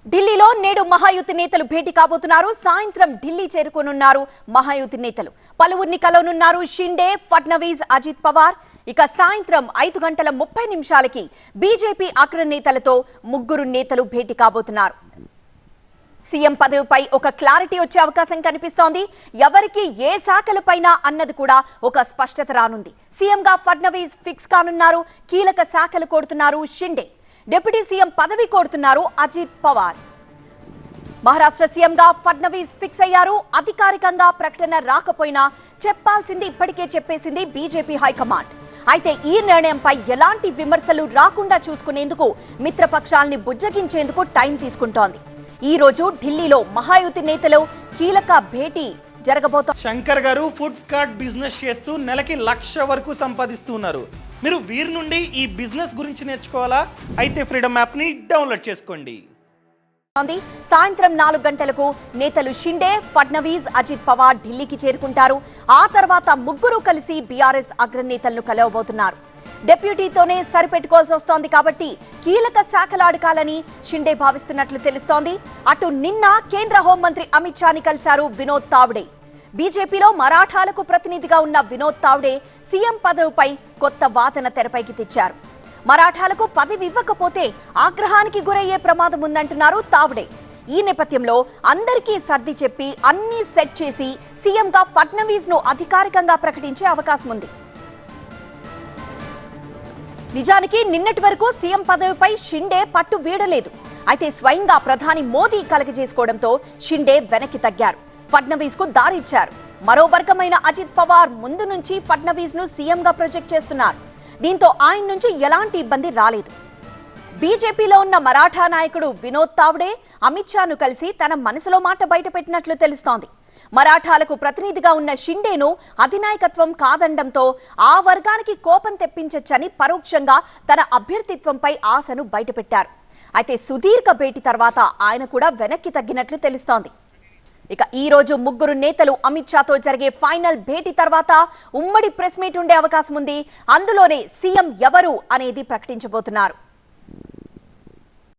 ఢిల్లీలో నేడు మహాయుతి నేతలు భేటీ కాబోతున్నారు. సాయంత్రం ఢిల్లీ చేరుకోనున్నారు మహాయుతి నేతలు. పలువురిని కలవనున్నారు షిండే, ఫడ్నవీస్, అజిత్ పవార్. ఇక సాయంత్రం 5:30 బీజేపీ అగ్రనేతలతో ముగ్గురు నేతలు భేటీ కాబోతున్నారు. సీఎం పదవిపై ఒక క్లారిటీ వచ్చే అవకాశం కనిపిస్తోంది. ఎవరికి ఏ శాఖలపైన అన్నది కూడా ఒక స్పష్టత రానుంది. సీఎంగా ఫడ్నవీస్ ఫిక్స్ కానున్నారు. కీలక శాఖలు కోరుతున్నారు షిండే. డిప్యూటీ సీఎం పదవి కోరుతున్నారు అజిత్ పవార్. మహారాష్ట్ర సీఎంగా ఫడ్నవీస్ ఫిక్స్ అయ్యారు. అధికారికంగా ప్రకటన రాకపోయినా చెప్పాల్సింది ఇప్పటికే చెప్పేసింది బీజేపీ హైకమాండ్. అయితే ఈ నిర్ణయంపై ఎలాంటి విమర్శలు రాకుండా చూసుకునేందుకు మిత్రపక్షాల్ని బుజ్జగించేందుకు టైం తీసుకుంటోంది. ఈ రోజు ఢిల్లీలో మహాయుతి నేతలు కీలక భేటీ జరగబోతోంది. శంకర్ గారు ఫుడ్ కార్ట్ బిజినెస్ చేస్తూ నెలకి 1,00,000 వరకు సంపాదిస్తున్నారు. మీరు వీరి నుండి ఈ బిజినెస్ గురించి నేర్చుకోవాలా? అయితే ఫ్రీడమ్ యాప్ ని డౌన్లోడ్ చేసుకోండి. సాయంత్రం 4 గంటలకు నేతలు షిండే, ఫడ్నవీస్, అజిత్ పవార్ ఢిల్లీకి చేరుకుంటారు. ఆ తర్వాత ముగ్గురు కలిసి బీఆర్ఎస్ అగ్రనేతలను కలవబోతున్నారు. డెప్యూటీతోనే సరిపెట్టుకోవాల్సి వస్తోంది కాబట్టి కీలక శాఖలాడకాలని షిండే భావిస్తున్నట్లు తెలుస్తోంది. అటు నిన్న కేంద్ర హోంమంత్రి అమిత్ షాని కలిశారు వినోద్ తావ్డే. బీజేపీలో మరాఠాలకు ప్రతినిధిగా ఉన్న వినోద్ తావ్డే సీఎం పదవిపై కొత్త వాదన తెరపైకి తెచ్చారు. మరాఠాలకు పదవి ఇవ్వకపోతే ఆగ్రహానికి గురయ్యే ప్రమాదం ఉందంటున్నారు తావ్డే. ఈ నేపథ్యంలో అందరికీ సర్ది చెప్పి అన్ని సెట్ చేసి సీఎంగా ఫడ్నవీస్ ను అధికారికంగా ప్రకటించే అవకాశం ఉంది. నిజానికి నిన్నటి వరకు సీఎం పదవిపై షిండే పట్టు వీడలేదు. అయితే స్వయంగా ప్రధాని మోదీ కలగజేసుకోవడంతో షిండే వెనక్కి తగ్గారు. ఫడ్నవీస్ కు దారి ఇచ్చారు. మరో వర్గమైన అజిత్ పవార్ ముందు నుంచి ఫడ్నవీస్ ను సీఎంగా ప్రొజెక్ట్ చేస్తున్నారు. దీంతో ఆయన నుంచి ఎలాంటి ఇబ్బంది రాలేదు. బీజేపీలో ఉన్న మరాఠా నాయకుడు వినోద్ తావ్డే అమిత్ షాను కలిసి తన మనసులో మాట బయటపెట్టినట్లు తెలుస్తోంది. మరాఠాలకు ప్రతినిధిగా ఉన్న షిండేను అధినాయకత్వం కాదండంతో ఆ వర్గానికి కోపం తెప్పించొచ్చని పరోక్షంగా తన అభ్యర్థిత్వంపై ఆశను బయటపెట్టారు. అయితే సుదీర్ఘ భేటీ తర్వాత ఆయన కూడా వెనక్కి తగ్గినట్లు తెలుస్తోంది. ఇక ఈ రోజు ముగ్గురు నేతలు అమిత్ షాతో జరిగే ఫైనల్ భేటీ తర్వాత ఉమ్మడి ప్రెస్ మీట్ ఉండే అవకాశం ఉంది. అందులోనే సీఎం ఎవరు అనేది ప్రకటించబోతున్నారు.